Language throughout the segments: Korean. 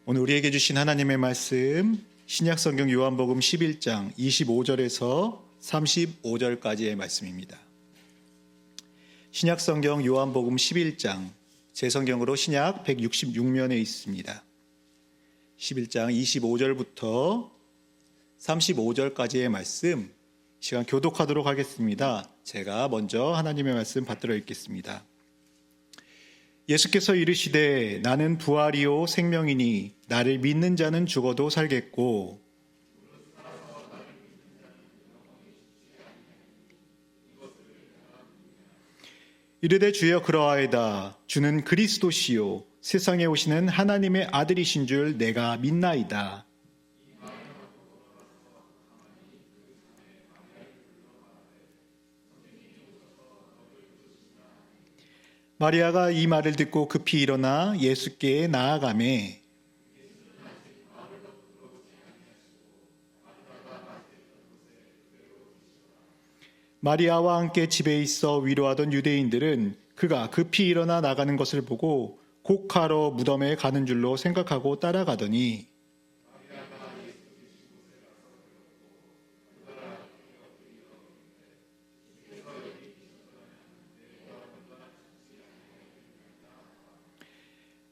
오늘 우리에게 주신 하나님의 말씀 신약성경 요한복음 11장 25절에서 35절까지의 말씀입니다. 신약성경 요한복음 11장 제 성경으로 신약 166면에 있습니다. 11장 25절부터 35절까지의 말씀 시간 교독하도록 하겠습니다. 제가 먼저 하나님의 말씀 받들어 읽겠습니다. 예수께서 이르시되 나는 부활이요 생명이니 나를 믿는 자는 죽어도 살겠고 이르되 주여 그러하이다. 주는 그리스도시요 세상에 오시는 하나님의 아들이신 줄 내가 믿나이다. 마리아가 이 말을 듣고 급히 일어나 예수께 나아가매 마리아와 함께 집에 있어 위로하던 유대인들은 그가 급히 일어나 나가는 것을 보고 곡하러 무덤에 가는 줄로 생각하고 따라가더니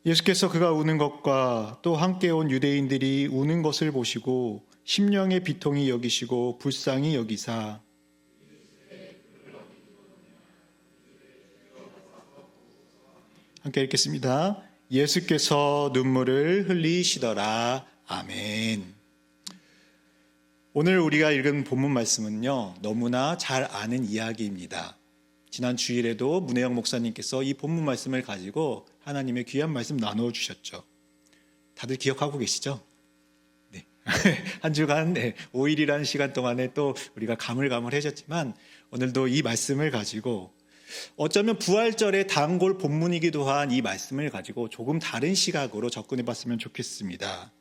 예수께서 그가 우는 것과 또 함께 온 유대인들이 우는 것을 보시고 심령의 비통히 여기시고 불쌍히 여기사 함께 읽겠습니다. 예수께서 눈물을 흘리시더라. 아멘. 오늘 우리가 읽은 본문 말씀은요, 너무나 잘 아는 이야기입니다. 지난 주일에도 문혜영 목사님께서 이 본문 말씀을 가지고 하나님의 귀한 말씀 나누어 주셨죠. 다들 기억하고 계시죠? 네. 한 주간 5일이라는 시간 동안에 또 우리가 가물가물해졌지만 오늘도 이 말씀을 가지고 어쩌면 부활절의 단골 본문이기도 한 이 말씀을 가지고 조금 다른 시각으로 접근해 봤으면 좋겠습니다.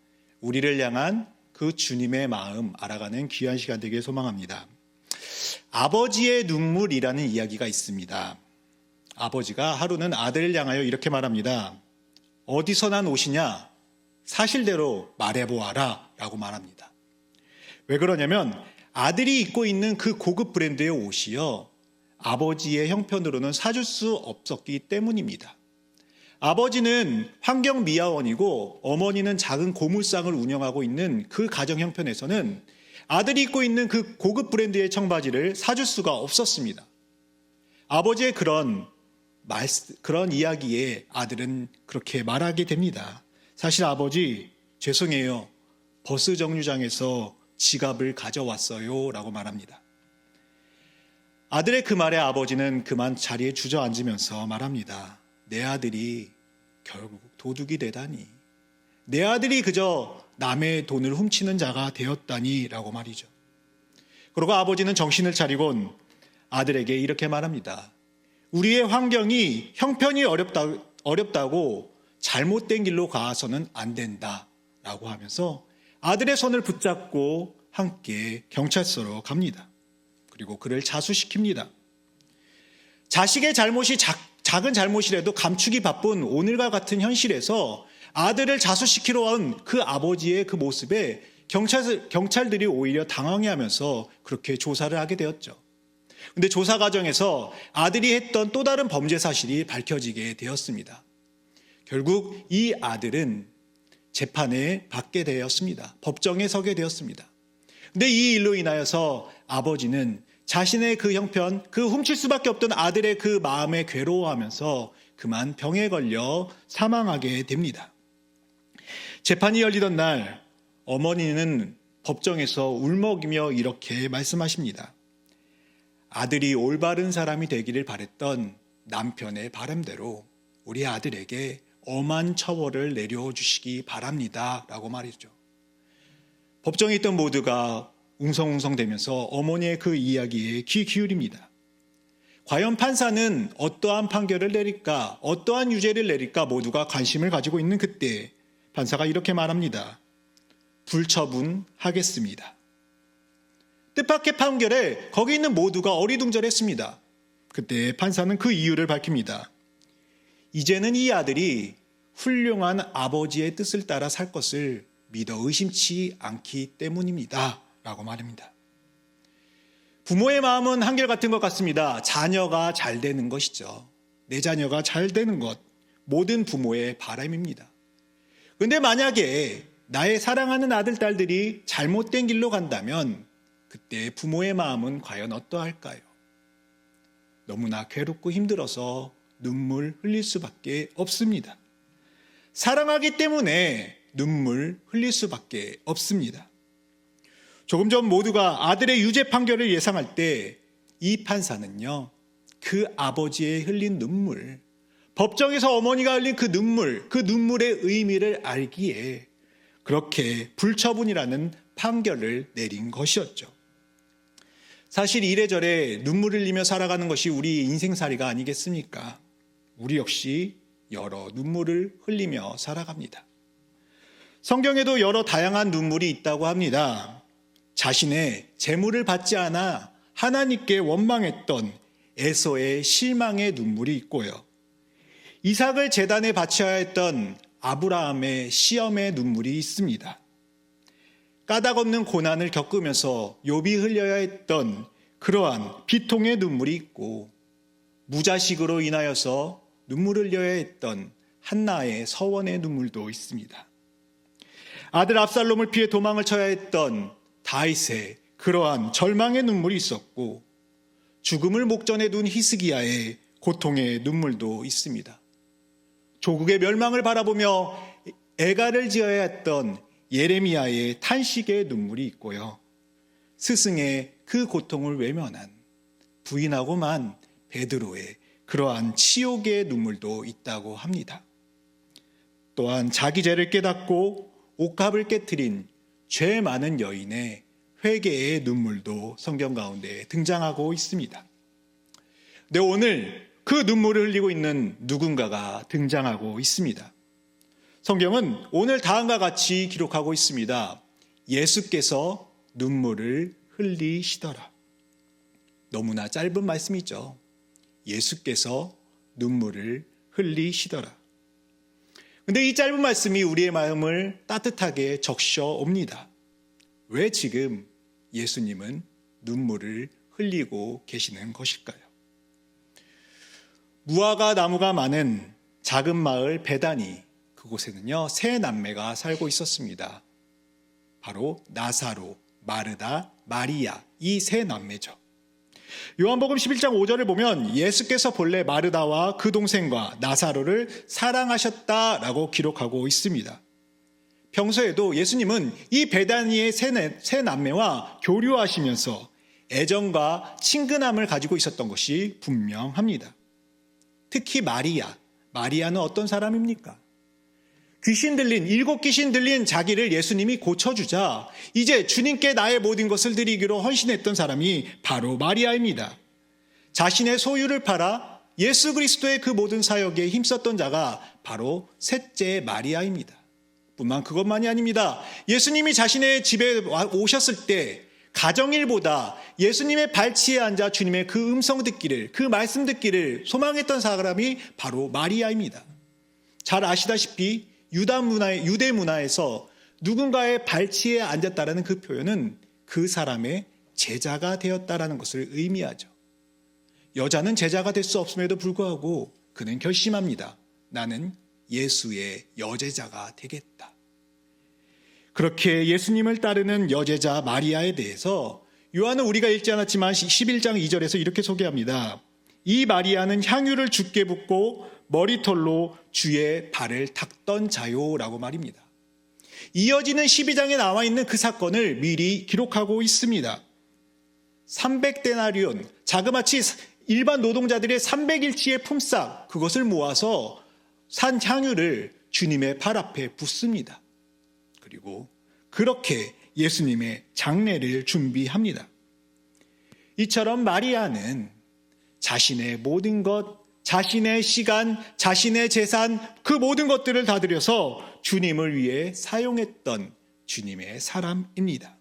우리를 향한 그 주님의 마음 알아가는 귀한 시간 되길 소망합니다. 아버지의 눈물이라는 이야기가 있습니다. 아버지가 하루는 아들을 향하여 이렇게 말합니다. 어디서 난 옷이냐? 사실대로 말해보아라 라고 말합니다. 왜 그러냐면 아들이 입고 있는 그 고급 브랜드의 옷이요, 아버지의 형편으로는 사줄 수 없었기 때문입니다. 아버지는 환경미화원이고 어머니는 작은 고물상을 운영하고 있는 그 가정 형편에서는 아들이 입고 있는 그 고급 브랜드의 청바지를 사줄 수가 없었습니다. 아버지의 그런 이야기에 아들은 그렇게 말하게 됩니다. 사실 아버지 죄송해요. 버스 정류장에서 지갑을 가져왔어요 라고 말합니다. 아들의 그 말에 아버지는 그만 자리에 주저앉으면서 말합니다. 내 아들이 결국 도둑이 되다니. 내 아들이 그저 남의 돈을 훔치는 자가 되었다니 라고 말이죠. 그리고 아버지는 정신을 차리곤 아들에게 이렇게 말합니다. 우리의 환경이 형편이 어렵다고 잘못된 길로 가서는 안 된다 라고 하면서 아들의 손을 붙잡고 함께 경찰서로 갑니다. 그리고 그를 자수시킵니다. 자식의 잘못이 작은 잘못이라도 감추기 바쁜 오늘과 같은 현실에서 아들을 자수시키러 온 그 아버지의 그 모습에 경찰들이 오히려 당황해하면서 그렇게 조사를 하게 되었죠. 그런데 조사 과정에서 아들이 했던 또 다른 범죄 사실이 밝혀지게 되었습니다. 결국 이 아들은 재판에 받게 되었습니다. 법정에 서게 되었습니다. 그런데 이 일로 인하여서 아버지는 자신의 그 형편, 그 훔칠 수밖에 없던 아들의 그 마음에 괴로워하면서 그만 병에 걸려 사망하게 됩니다. 재판이 열리던 날 어머니는 법정에서 울먹이며 이렇게 말씀하십니다. 아들이 올바른 사람이 되기를 바랬던 남편의 바람대로 우리 아들에게 엄한 처벌을 내려주시기 바랍니다 라고 말이죠. 법정에 있던 모두가 웅성웅성대면서 어머니의 그 이야기에 귀 기울입니다. 과연 판사는 어떠한 판결을 내릴까, 어떠한 유죄를 내릴까 모두가 관심을 가지고 있는 그때 판사가 이렇게 말합니다. 불처분하겠습니다. 뜻밖의 판결에 거기 있는 모두가 어리둥절했습니다. 그때 판사는 그 이유를 밝힙니다. 이제는 이 아들이 훌륭한 아버지의 뜻을 따라 살 것을 믿어 의심치 않기 때문입니다. 라고 말합니다. 부모의 마음은 한결같은 것 같습니다. 자녀가 잘 되는 것이죠. 내 자녀가 잘 되는 것, 모든 부모의 바람입니다. 그런데 만약에 나의 사랑하는 아들, 딸들이 잘못된 길로 간다면 그때 부모의 마음은 과연 어떠할까요? 너무나 괴롭고 힘들어서 눈물 흘릴 수밖에 없습니다. 사랑하기 때문에 눈물 흘릴 수밖에 없습니다. 조금 전 모두가 아들의 유죄 판결을 예상할 때 이 판사는요, 그 아버지의 흘린 눈물, 법정에서 어머니가 흘린 그 눈물의 의미를 알기에 그렇게 불처분이라는 판결을 내린 것이었죠. 사실 이래저래 눈물을 흘리며 살아가는 것이 우리 인생살이가 아니겠습니까? 우리 역시 여러 눈물을 흘리며 살아갑니다. 성경에도 여러 다양한 눈물이 있다고 합니다. 자신의 재물을 받지 않아 하나님께 원망했던 에서의 실망의 눈물이 있고요. 이삭을 제단에 바쳐야 했던 아브라함의 시험의 눈물이 있습니다. 까닭없는 고난을 겪으면서 욥이 흘려야 했던 그러한 비통의 눈물이 있고, 무자식으로 인하여서 눈물을 흘려야 했던 한나의 서원의 눈물도 있습니다. 아들 압살롬을 피해 도망을 쳐야 했던 다윗의 그러한 절망의 눈물이 있었고, 죽음을 목전에 둔 히스기야의 고통의 눈물도 있습니다. 조국의 멸망을 바라보며 애가를 지어야 했던 예레미야의 탄식의 눈물이 있고요. 스승의 그 고통을 외면한 부인하고만 베드로의 그러한 치욕의 눈물도 있다고 합니다. 또한 자기 죄를 깨닫고 옥합을 깨트린 죄 많은 여인의 회개의 눈물도 성경 가운데 등장하고 있습니다. 네, 오늘 그 눈물을 흘리고 있는 누군가가 등장하고 있습니다. 성경은 오늘 다음과 같이 기록하고 있습니다. 예수께서 눈물을 흘리시더라. 너무나 짧은 말씀이죠. 예수께서 눈물을 흘리시더라. 근데 이 짧은 말씀이 우리의 마음을 따뜻하게 적셔 옵니다. 왜 지금 예수님은 눈물을 흘리고 계시는 것일까요? 무화과 나무가 많은 작은 마을 베다니, 그곳에는요, 세 남매가 살고 있었습니다. 바로 나사로, 마르다, 마리아, 이 세 남매죠. 요한복음 11장 5절을 보면 예수께서 본래 마르다와 그 동생과 나사로를 사랑하셨다라고 기록하고 있습니다. 평소에도 예수님은 이 베다니의 세 남매와 교류하시면서 애정과 친근함을 가지고 있었던 것이 분명합니다. 특히 마리아는 어떤 사람입니까? 일곱 귀신 들린 자기를 예수님이 고쳐주자 이제 주님께 나의 모든 것을 드리기로 헌신했던 사람이 바로 마리아입니다. 자신의 소유를 팔아 예수 그리스도의 그 모든 사역에 힘썼던 자가 바로 셋째 마리아입니다. 그것만이 아닙니다. 예수님이 자신의 집에 오셨을 때 가정일보다 예수님의 발치에 앉아 주님의 그 음성 듣기를, 그 말씀 듣기를 소망했던 사람이 바로 마리아입니다. 잘 아시다시피 유대 문화에서 누군가의 발치에 앉았다라는 그 표현은 그 사람의 제자가 되었다라는 것을 의미하죠. 여자는 제자가 될 수 없음에도 불구하고 그는 결심합니다. 나는 예수의 여제자가 되겠다. 그렇게 예수님을 따르는 여제자 마리아에 대해서 요한은 우리가 읽지 않았지만 11장 2절에서 이렇게 소개합니다. 이 마리아는 향유를 주께 붓고 머리털로 주의 발을 닦던 자요라고 말입니다. 이어지는 12장에 나와 있는 그 사건을 미리 기록하고 있습니다. 300데나리온, 자그마치 일반 노동자들의 300일치의 품삯, 그것을 모아서 산 향유를 주님의 발 앞에 붓습니다. 그리고 그렇게 예수님의 장례를 준비합니다. 이처럼 마리아는 자신의 모든 것, 자신의 시간, 자신의 재산, 그 모든 것들을 다 들여서 주님을 위해 사용했던 주님의 사람입니다.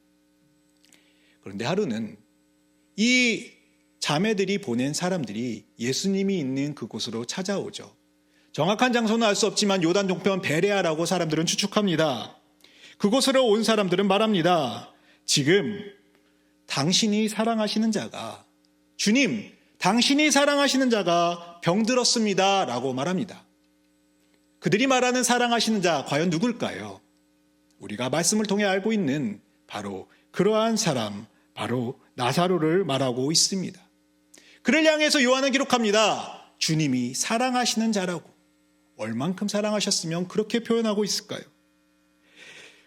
그런데 하루는 이 자매들이 보낸 사람들이 예수님이 있는 그곳으로 찾아오죠. 정확한 장소는 알 수 없지만 요단 동편 베레아라고 사람들은 추측합니다. 그곳으로 온 사람들은 말합니다. 지금 당신이 사랑하시는 자가, 주님, 당신이 사랑하시는 자가 병들었습니다 라고 말합니다. 그들이 말하는 사랑하시는 자 과연 누굴까요? 우리가 말씀을 통해 알고 있는 바로 그러한 사람, 바로 나사로를 말하고 있습니다. 그를 향해서 요한은 기록합니다. 주님이 사랑하시는 자라고. 얼만큼 사랑하셨으면 그렇게 표현하고 있을까요?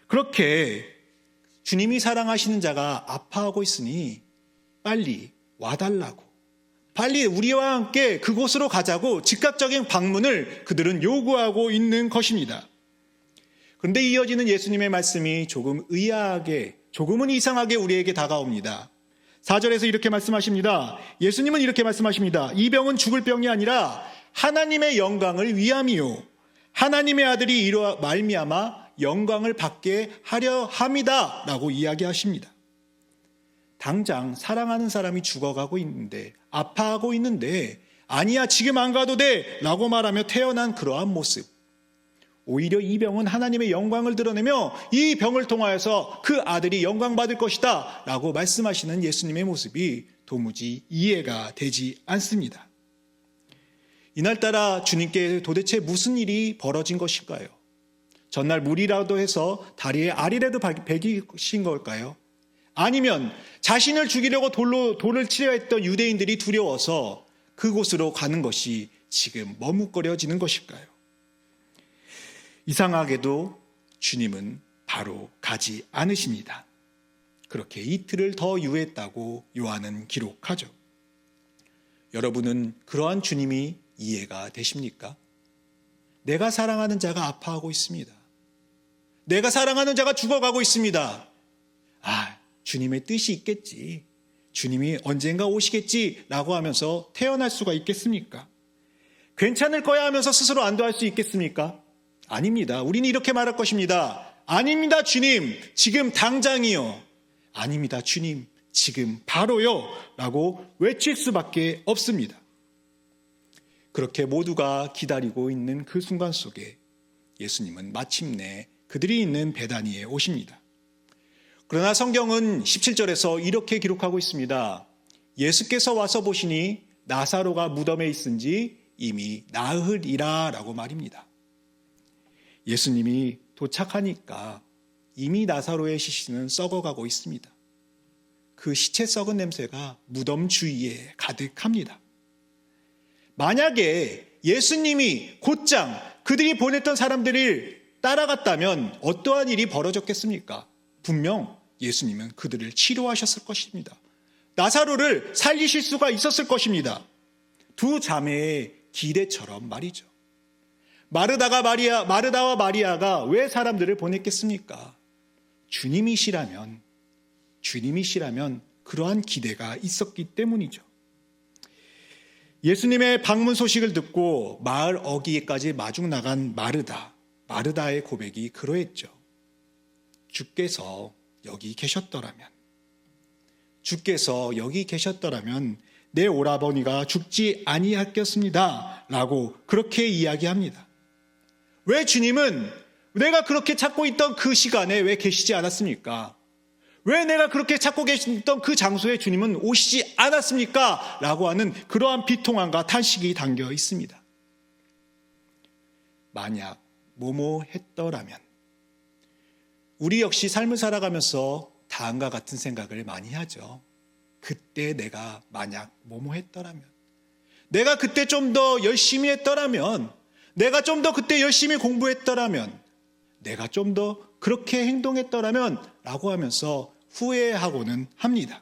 그렇게 주님이 사랑하시는 자가 아파하고 있으니 빨리 와달라고, 빨리 우리와 함께 그곳으로 가자고 즉각적인 방문을 그들은 요구하고 있는 것입니다. 그런데 이어지는 예수님의 말씀이 조금 의아하게, 조금은 이상하게 우리에게 다가옵니다. 4절에서 이렇게 말씀하십니다. 예수님은 이렇게 말씀하십니다. 이 병은 죽을 병이 아니라 하나님의 영광을 위함이요, 하나님의 아들이 이로 말미암아 영광을 받게 하려 함이다 라고 이야기하십니다. 당장 사랑하는 사람이 죽어가고 있는데, 아파하고 있는데 아니야 지금 안 가도 돼 라고 말하며 태어난 그러한 모습, 오히려 이 병은 하나님의 영광을 드러내며 이 병을 통하여서 그 아들이 영광받을 것이다 라고 말씀하시는 예수님의 모습이 도무지 이해가 되지 않습니다. 이날따라 주님께 도대체 무슨 일이 벌어진 것일까요? 전날 물이라도 해서 다리에 알이라도 베기신 걸까요? 아니면 자신을 죽이려고 돌을 치려 했던 유대인들이 두려워서 그곳으로 가는 것이 지금 머뭇거려지는 것일까요? 이상하게도 주님은 바로 가지 않으십니다. 그렇게 이틀을 더 유했다고 요한은 기록하죠. 여러분은 그러한 주님이 이해가 되십니까? 내가 사랑하는 자가 아파하고 있습니다. 내가 사랑하는 자가 죽어가고 있습니다. 주님의 뜻이 있겠지, 주님이 언젠가 오시겠지라고 하면서 태어날 수가 있겠습니까? 괜찮을 거야 하면서 스스로 안도할 수 있겠습니까? 아닙니다. 우리는 이렇게 말할 것입니다. 아닙니다, 주님, 지금 당장이요. 아닙니다, 주님, 지금 바로요 라고 외칠 수밖에 없습니다. 그렇게 모두가 기다리고 있는 그 순간 속에 예수님은 마침내 그들이 있는 베다니에 오십니다. 그러나 성경은 17절에서 이렇게 기록하고 있습니다. 예수께서 와서 보시니 나사로가 무덤에 있은지 이미 나으리라 라고 말입니다. 예수님이 도착하니까 이미 나사로의 시신은 썩어가고 있습니다. 그 시체 썩은 냄새가 무덤 주위에 가득합니다. 만약에 예수님이 곧장 그들이 보냈던 사람들을 따라갔다면 어떠한 일이 벌어졌겠습니까? 분명 예수님은 그들을 치료하셨을 것입니다. 나사로를 살리실 수가 있었을 것입니다. 두 자매의 기대처럼 말이죠. 마르다와 마리아가 왜 사람들을 보냈겠습니까? 주님이시라면 그러한 기대가 있었기 때문이죠. 예수님의 방문 소식을 듣고 마을 어귀에까지 마중 나간 마르다의 고백이 그러했죠. 주께서 여기 계셨더라면 내 오라버니가 죽지 아니하였겠습니다 라고 그렇게 이야기합니다. 왜 주님은 내가 그렇게 찾고 있던 그 시간에 왜 계시지 않았습니까? 왜 내가 그렇게 찾고 계시던 그 장소에 주님은 오시지 않았습니까? 라고 하는 그러한 비통함과 탄식이 담겨 있습니다. 만약 뭐뭐했더라면, 우리 역시 삶을 살아가면서 다음과 같은 생각을 많이 하죠. 그때 내가 만약 뭐뭐했더라면, 내가 그때 좀 더 열심히 했더라면, 내가 좀 더 그때 열심히 공부했더라면, 내가 좀 더 그렇게 행동했더라면 라고 하면서 후회하고는 합니다.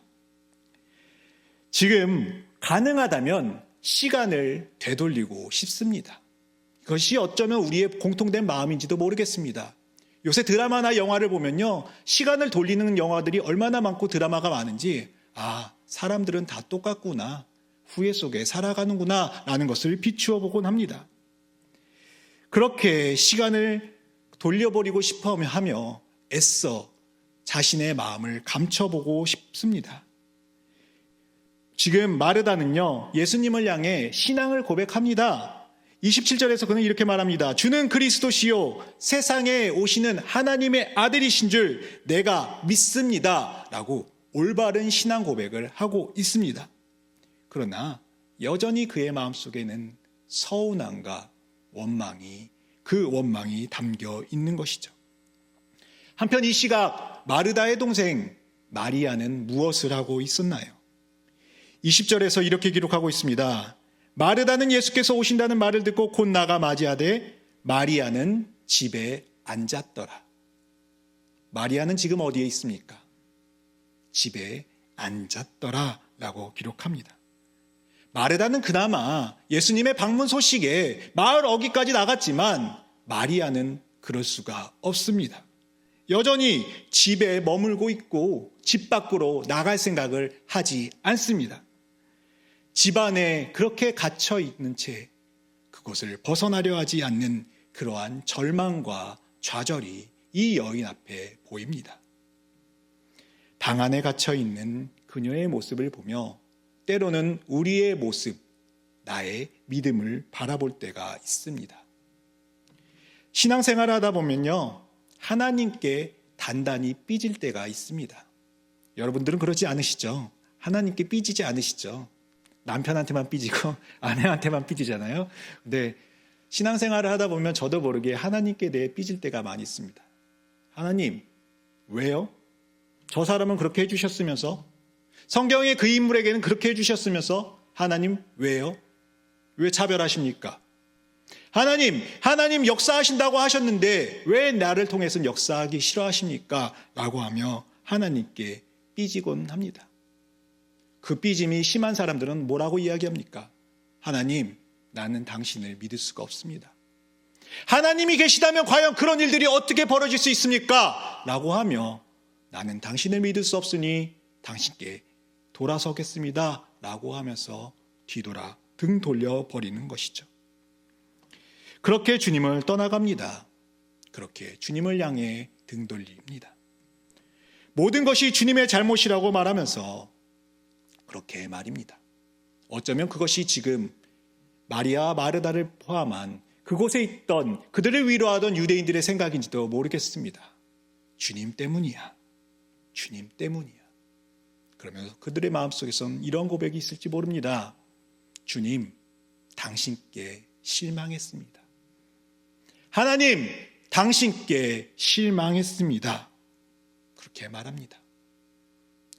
지금 가능하다면 시간을 되돌리고 싶습니다. 그것이 어쩌면 우리의 공통된 마음인지도 모르겠습니다. 요새 드라마나 영화를 보면요, 시간을 돌리는 영화들이 얼마나 많고 드라마가 많은지, 사람들은 다 똑같구나, 후회 속에 살아가는구나 라는 것을 비추어 보곤 합니다. 그렇게 시간을 돌려버리고 싶어 하며 애써 자신의 마음을 감춰보고 싶습니다. 지금 마르다는요, 예수님을 향해 신앙을 고백합니다. 27절에서 그는 이렇게 말합니다. 주는 그리스도시요 세상에 오시는 하나님의 아들이신 줄 내가 믿습니다. 라고 올바른 신앙 고백을 하고 있습니다. 그러나 여전히 그의 마음속에는 서운함과 그 원망이 담겨 있는 것이죠. 한편 이 시각 마르다의 동생 마리아는 무엇을 하고 있었나요? 20절에서 이렇게 기록하고 있습니다. 마르다는 예수께서 오신다는 말을 듣고 곧 나가 맞이하되 마리아는 집에 앉았더라. 마리아는 지금 어디에 있습니까? 집에 앉았더라 라고 기록합니다. 마르다는 그나마 예수님의 방문 소식에 마을 어귀까지 나갔지만 마리아는 그럴 수가 없습니다. 여전히 집에 머물고 있고 집 밖으로 나갈 생각을 하지 않습니다. 집 안에 그렇게 갇혀 있는 채 그곳을 벗어나려 하지 않는 그러한 절망과 좌절이 이 여인 앞에 보입니다. 방 안에 갇혀 있는 그녀의 모습을 보며 때로는 우리의 모습, 나의 믿음을 바라볼 때가 있습니다. 신앙생활을 하다 보면요, 하나님께 단단히 삐질 때가 있습니다. 여러분들은 그러지 않으시죠? 하나님께 삐지지 않으시죠? 남편한테만 삐지고 아내한테만 삐지잖아요. 근데 신앙생활을 하다 보면 저도 모르게 하나님께 대해 삐질 때가 많이 있습니다. 하나님, 왜요? 저 사람은 그렇게 해주셨으면서, 성경의 그 인물에게는 그렇게 해주셨으면서 하나님 왜요? 왜 차별하십니까? 하나님 역사하신다고 하셨는데 왜 나를 통해서는 역사하기 싫어하십니까? 라고 하며 하나님께 삐지곤 합니다. 그 삐짐이 심한 사람들은 뭐라고 이야기합니까? 하나님, 나는 당신을 믿을 수가 없습니다. 하나님이 계시다면 과연 그런 일들이 어떻게 벌어질 수 있습니까? 라고 하며 나는 당신을 믿을 수 없으니 당신께 돌아서겠습니다. 라고 하면서 뒤돌아 등 돌려버리는 것이죠. 그렇게 주님을 떠나갑니다. 그렇게 주님을 향해 등 돌립니다. 모든 것이 주님의 잘못이라고 말하면서 그렇게 말입니다. 어쩌면 그것이 지금 마리아와 마르다를 포함한 그곳에 있던 그들을 위로하던 유대인들의 생각인지도 모르겠습니다. 주님 때문이야. 주님 때문이야. 그러면서 그들의 마음속에서는 이런 고백이 있을지 모릅니다. 주님, 당신께 실망했습니다. 하나님, 당신께 실망했습니다. 그렇게 말합니다.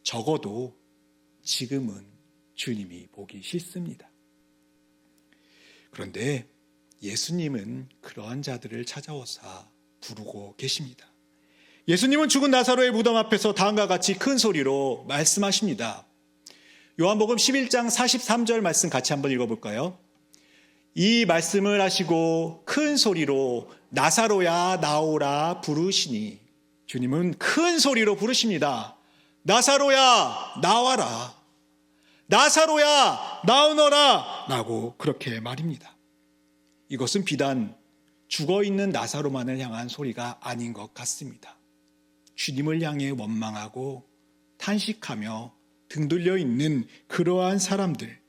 적어도 지금은 주님이 보기 싫습니다. 그런데 예수님은 그러한 자들을 찾아오사 부르고 계십니다. 예수님은 죽은 나사로의 무덤 앞에서 다음과 같이 큰 소리로 말씀하십니다. 요한복음 11장 43절 말씀 같이 한번 읽어볼까요? 이 말씀을 하시고 큰 소리로 나사로야 나오라 부르시니, 주님은 큰 소리로 부르십니다. 나사로야 나와라. 나사로야 나오너라 라고 그렇게 말입니다. 이것은 비단 죽어있는 나사로만을 향한 소리가 아닌 것 같습니다. 주님을 향해 원망하고 탄식하며 등 돌려 있는 그러한 사람들,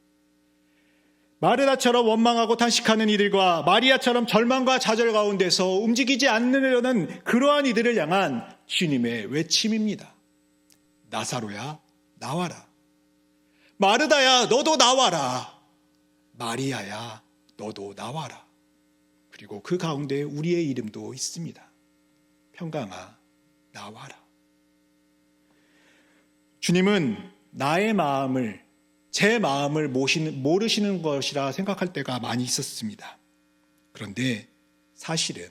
마르다처럼 원망하고 탄식하는 이들과 마리아처럼 절망과 좌절 가운데서 움직이지 않으려는 그러한 이들을 향한 주님의 외침입니다. 나사로야 나와라. 마르다야 너도 나와라. 마리아야 너도 나와라. 그리고 그 가운데 우리의 이름도 있습니다. 평강아 나와라. 주님은 나의 마음을, 제 마음을 모르시는 것이라 생각할 때가 많이 있었습니다. 그런데 사실은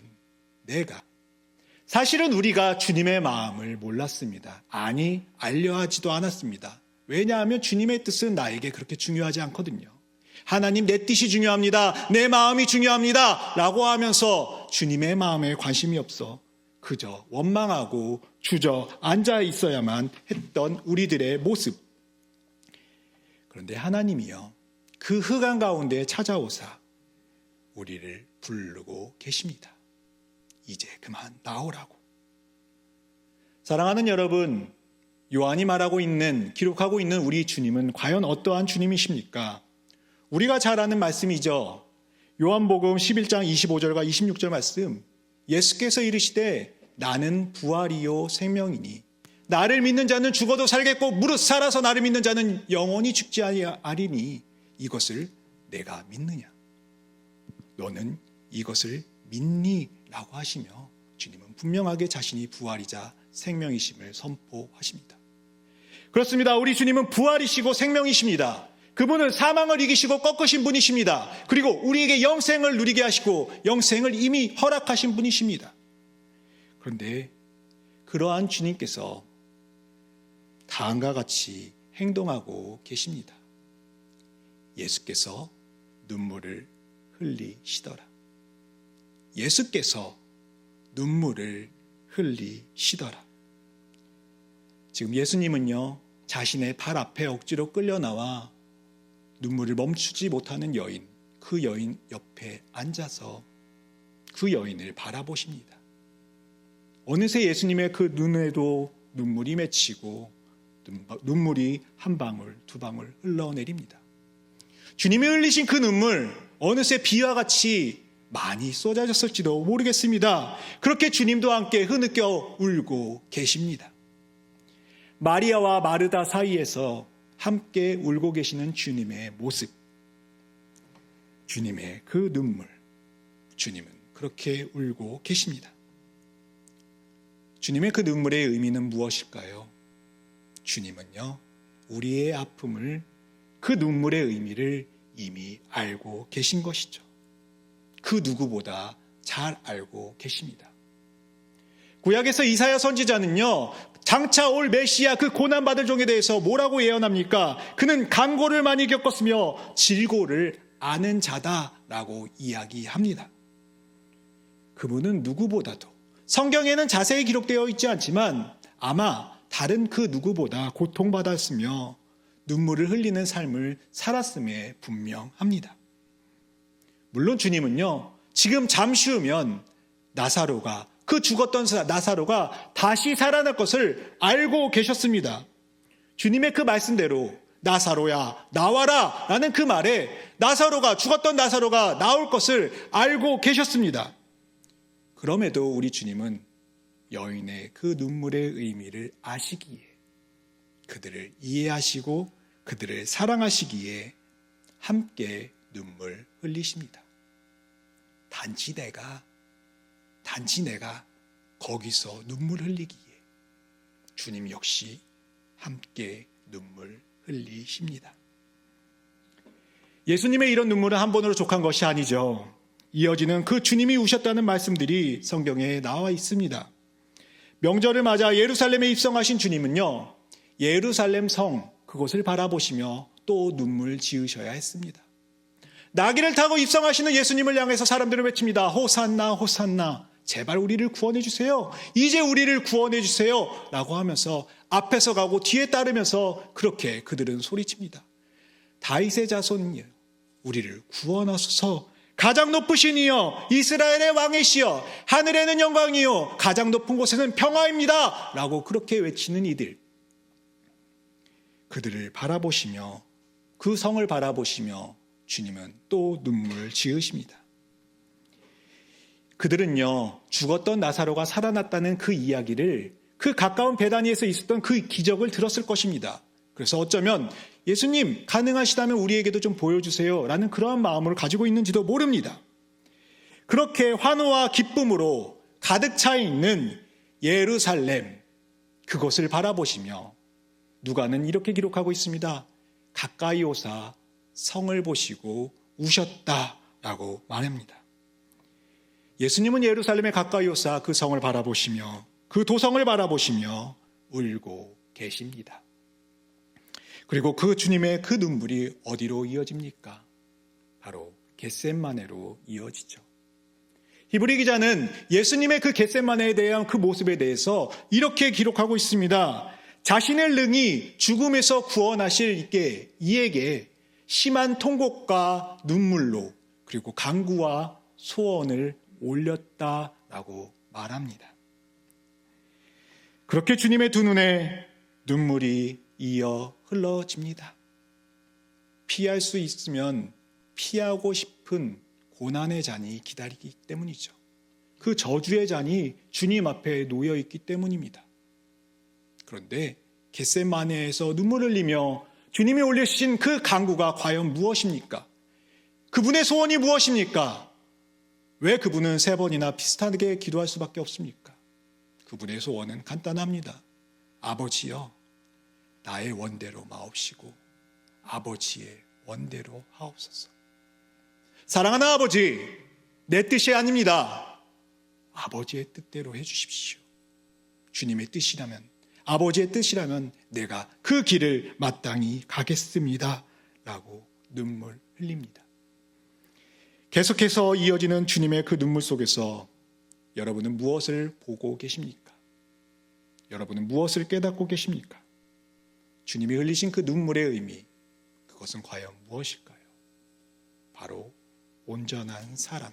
우리가 주님의 마음을 몰랐습니다. 아니, 알려하지도 않았습니다. 왜냐하면 주님의 뜻은 나에게 그렇게 중요하지 않거든요. 하나님, 내 뜻이 중요합니다. 내 마음이 중요합니다. 라고 하면서 주님의 마음에 관심이 없어 그저 원망하고 주저앉아 있어야만 했던 우리들의 모습. 그런데 하나님이요, 그 흑암 가운데 찾아오사 우리를 부르고 계십니다. 이제 그만 나오라고. 사랑하는 여러분, 요한이 기록하고 있는 우리 주님은 과연 어떠한 주님이십니까? 우리가 잘 아는 말씀이죠. 요한복음 11장 25절과 26절 말씀, 예수께서 이르시되 나는 부활이요 생명이니 나를 믿는 자는 죽어도 살겠고 무릇 살아서 나를 믿는 자는 영원히 죽지 아니하리니 이것을 내가 믿느냐? 너는 이것을 믿니? 라고 하시며 주님은 분명하게 자신이 부활이자 생명이심을 선포하십니다. 그렇습니다. 우리 주님은 부활이시고 생명이십니다. 그분은 사망을 이기시고 꺾으신 분이십니다. 그리고 우리에게 영생을 누리게 하시고 영생을 이미 허락하신 분이십니다. 그런데 그러한 주님께서 다음과 같이 행동하고 계십니다. 예수께서 눈물을 흘리시더라. 예수께서 눈물을 흘리시더라. 지금 예수님은요, 자신의 발 앞에 억지로 끌려나와 눈물을 멈추지 못하는 여인, 그 여인 옆에 앉아서 그 여인을 바라보십니다. 어느새 예수님의 그 눈에도 눈물이 맺히고 눈물이 한 방울 두 방울 흘러내립니다. 주님이 흘리신 그 눈물 어느새 비와 같이 많이 쏟아졌을지도 모르겠습니다. 그렇게 주님도 함께 흐느껴 울고 계십니다. 마리아와 마르다 사이에서 함께 울고 계시는 주님의 모습, 주님의 그 눈물, 주님은 그렇게 울고 계십니다. 주님의 그 눈물의 의미는 무엇일까요? 주님은요, 우리의 아픔을, 그 눈물의 의미를 이미 알고 계신 것이죠. 그 누구보다 잘 알고 계십니다. 구약에서 이사야 선지자는요, 장차 올 메시아 그 고난받을 종에 대해서 뭐라고 예언합니까? 그는 간고를 많이 겪었으며 질고를 아는 자다라고 이야기합니다. 그분은 누구보다도, 성경에는 자세히 기록되어 있지 않지만 아마 다른 그 누구보다 고통받았으며 눈물을 흘리는 삶을 살았음에 분명합니다. 물론 주님은요, 지금 잠시 후면 나사로가, 그 죽었던 나사로가 다시 살아날 것을 알고 계셨습니다. 주님의 그 말씀대로 나사로야 나와라 라는 그 말에 죽었던 나사로가 나올 것을 알고 계셨습니다. 그럼에도 우리 주님은 여인의 그 눈물의 의미를 아시기에, 그들을 이해하시고 그들을 사랑하시기에 함께 눈물 흘리십니다. 단지 내가 거기서 눈물 흘리기에 주님 역시 함께 눈물 흘리십니다. 예수님의 이런 눈물은 한 번으로 족한 것이 아니죠. 이어지는 그 주님이 우셨다는 말씀들이 성경에 나와 있습니다. 명절을 맞아 예루살렘에 입성하신 주님은요, 예루살렘 성, 그곳을 바라보시며 또 눈물 지으셔야 했습니다. 나귀를 타고 입성하시는 예수님을 향해서 사람들을 외칩니다. 호산나 호산나, 제발 우리를 구원해 주세요. 이제 우리를 구원해 주세요 라고 하면서 앞에서 가고 뒤에 따르면서 그렇게 그들은 소리칩니다. 다윗의 자손이여, 우리를 구원하소서. 가장 높으신 이여, 이스라엘의 왕이시여, 하늘에는 영광이요 가장 높은 곳에는 평화입니다 라고 그렇게 외치는 이들, 그들을 바라보시며, 그 성을 바라보시며 주님은 또 눈물 지으십니다. 그들은요, 죽었던 나사로가 살아났다는 그 이야기를, 그 가까운 베다니에서 있었던 그 기적을 들었을 것입니다. 그래서 어쩌면 예수님 가능하시다면 우리에게도 좀 보여주세요 라는 그러한 마음을 가지고 있는지도 모릅니다. 그렇게 환호와 기쁨으로 가득 차 있는 예루살렘, 그것을 바라보시며 누가는 이렇게 기록하고 있습니다. 가까이 오사 성을 보시고 우셨다라고 말합니다. 예수님은 예루살렘에 가까이 오사 그 성을 바라보시며 그 도성을 바라보시며 울고 계십니다. 그리고 그 주님의 그 눈물이 어디로 이어집니까? 바로 겟세마네로 이어지죠. 히브리 기자는 예수님의 그 겟세마네에 대한 그 모습에 대해서 이렇게 기록하고 있습니다. 자신의 능히 죽음에서 구원하실 이에게 심한 통곡과 눈물로 그리고 간구와 소원을 올렸다라고 말합니다. 그렇게 주님의 두 눈에 눈물이 이어 흘러집니다. 피할 수 있으면 피하고 싶은 고난의 잔이 기다리기 때문이죠. 그 저주의 잔이 주님 앞에 놓여 있기 때문입니다. 그런데 겟세마네에서 눈물을 흘리며 주님이 올리신 그 간구가 과연 무엇입니까? 그분의 소원이 무엇입니까? 왜 그분은 3번이나 비슷하게 기도할 수밖에 없습니까? 그분의 소원은 간단합니다. 아버지여, 나의 원대로 마옵시고 아버지의 원대로 하옵소서. 사랑하는 아버지, 내 뜻이 아닙니다. 아버지의 뜻대로 해주십시오. 주님의 뜻이라면, 아버지의 뜻이라면 내가 그 길을 마땅히 가겠습니다. 라고 눈물 흘립니다. 계속해서 이어지는 주님의 그 눈물 속에서 여러분은 무엇을 보고 계십니까? 여러분은 무엇을 깨닫고 계십니까? 주님이 흘리신 그 눈물의 의미, 그것은 과연 무엇일까요? 바로 온전한 사랑.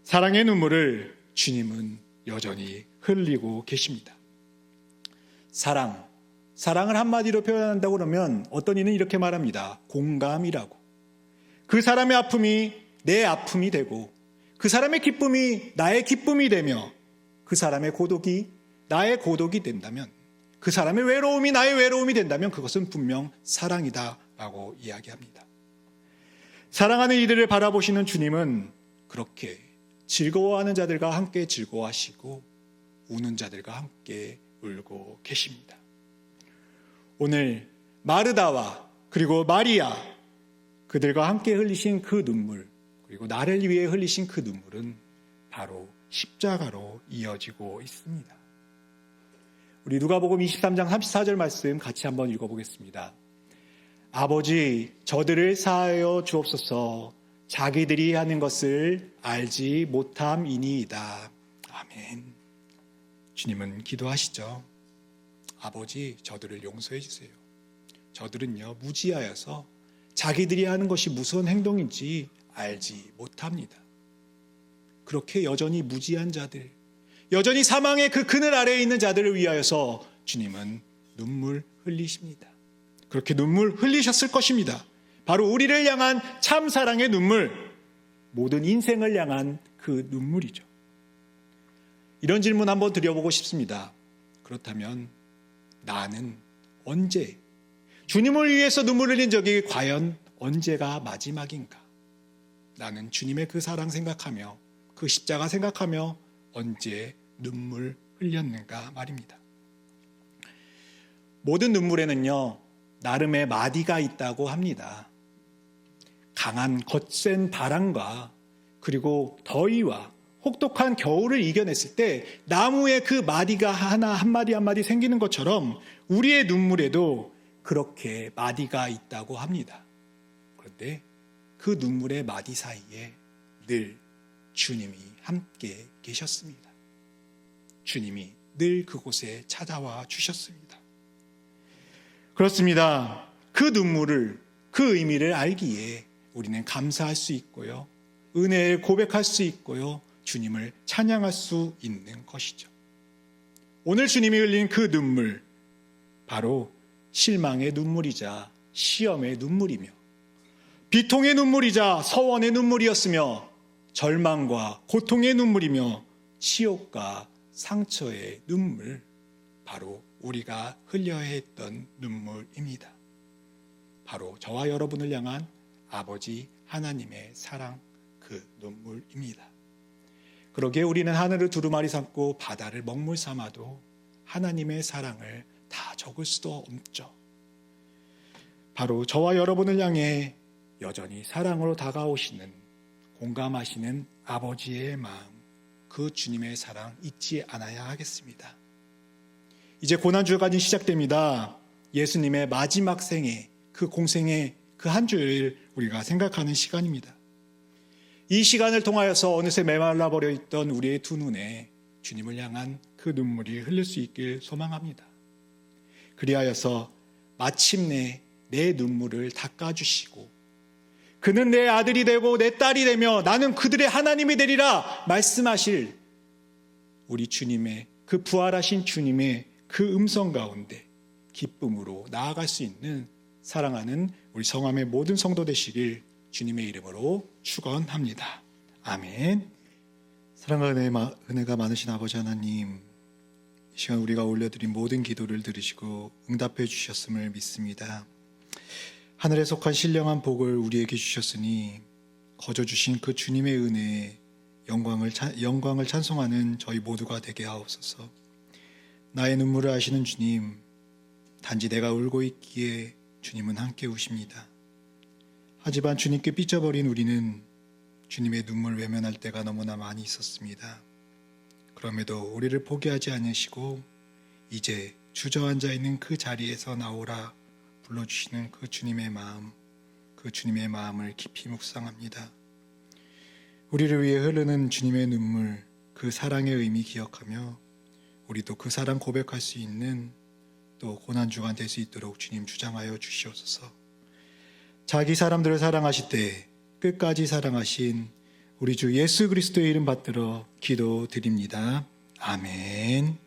사랑의 눈물을 주님은 여전히 흘리고 계십니다. 사랑을 한마디로 표현한다고 그러면 어떤 이는 이렇게 말합니다. 공감이라고. 그 사람의 아픔이 내 아픔이 되고 그 사람의 기쁨이 나의 기쁨이 되며 그 사람의 고독이 나의 고독이 된다면, 그 사람의 외로움이 나의 외로움이 된다면 그것은 분명 사랑이다라고 이야기합니다. 사랑하는 이들을 바라보시는 주님은 그렇게 즐거워하는 자들과 함께 즐거워하시고 우는 자들과 함께 울고 계십니다. 오늘 마르다와 그리고 마리아, 그들과 함께 흘리신 그 눈물, 그리고 나를 위해 흘리신 그 눈물은 바로 십자가로 이어지고 있습니다. 우리 누가복음 23장 34절 말씀 같이 한번 읽어보겠습니다. 아버지, 저들을 사하여 주옵소서. 자기들이 하는 것을 알지 못함이니이다. 아멘. 주님은 기도하시죠. 아버지, 저들을 용서해 주세요. 저들은요, 무지하여서 자기들이 하는 것이 무슨 행동인지 알지 못합니다. 그렇게 여전히 무지한 자들, 여전히 사망의 그 그늘 아래에 있는 자들을 위하여서 주님은 눈물 흘리십니다. 그렇게 눈물 흘리셨을 것입니다. 바로 우리를 향한 참 사랑의 눈물, 모든 인생을 향한 그 눈물이죠. 이런 질문 한번 드려보고 싶습니다. 그렇다면 나는 언제, 주님을 위해서 눈물 흘린 적이 과연 언제가 마지막인가? 나는 주님의 그 사랑 생각하며 그 십자가 생각하며 언제 눈물 흘렸는가 말입니다. 모든 눈물에는요, 나름의 마디가 있다고 합니다. 강한 거센 바람과 그리고 더위와 혹독한 겨울을 이겨냈을 때 나무의 그 마디가 한마디 한마디 생기는 것처럼 우리의 눈물에도 그렇게 마디가 있다고 합니다. 그런데 그 눈물의 마디 사이에 늘 주님이 함께 계셨습니다. 주님이 늘 그곳에 찾아와 주셨습니다. 그렇습니다. 그 눈물을, 그 의미를 알기에 우리는 감사할 수 있고요, 은혜를 고백할 수 있고요, 주님을 찬양할 수 있는 것이죠. 오늘 주님이 흘린 그 눈물, 바로 실망의 눈물이자 시험의 눈물이며 비통의 눈물이자 서원의 눈물이었으며 절망과 고통의 눈물이며 치욕과 상처의 눈물, 바로 우리가 흘려야 했던 눈물입니다. 바로 저와 여러분을 향한 아버지 하나님의 사랑, 그 눈물입니다. 그러기에 우리는 하늘을 두루마리 삼고 바다를 먹물 삼아도 하나님의 사랑을 다 적을 수도 없죠. 바로 저와 여러분을 향해 여전히 사랑으로 다가오시는, 공감하시는 아버지의 마음, 그 주님의 사랑 잊지 않아야 하겠습니다. 이제 고난주가 시작됩니다. 예수님의 마지막 생애, 그 공생의 그 한 주를 우리가 생각하는 시간입니다. 이 시간을 통하여서 어느새 메말라 버려 있던 우리의 두 눈에 주님을 향한 그 눈물이 흘릴 수 있길 소망합니다. 그리하여서 마침내 내 눈물을 닦아주시고 그는 내 아들이 되고 내 딸이 되며 나는 그들의 하나님이 되리라 말씀하실 우리 주님의, 그 부활하신 주님의 그 음성 가운데 기쁨으로 나아갈 수 있는 사랑하는 우리 성함의 모든 성도 되시길 주님의 이름으로 축원합니다. 아멘. 사랑과 은혜가 많으신 아버지 하나님, 이 시간 우리가 올려드린 모든 기도를 들으시고 응답해 주셨음을 믿습니다. 하늘에 속한 신령한 복을 우리에게 주셨으니 거저 주신 그 주님의 은혜에 영광을 찬송하는 저희 모두가 되게 하옵소서. 나의 눈물을 아시는 주님, 단지 내가 울고 있기에 주님은 함께 우십니다. 하지만 주님께 삐져버린 우리는 주님의 눈물 외면할 때가 너무나 많이 있었습니다. 그럼에도 우리를 포기하지 않으시고 이제 주저앉아 있는 그 자리에서 나오라 불러주시는 그 주님의 마음을 깊이 묵상합니다. 우리를 위해 흐르는 주님의 눈물, 그 사랑의 의미 기억하며 우리도 그 사랑 고백할 수 있는 또 고난주간 될 수 있도록 주님 주장하여 주시옵소서. 자기 사람들을 사랑하실 때 끝까지 사랑하신 우리 주 예수 그리스도의 이름 받들어 기도드립니다. 아멘.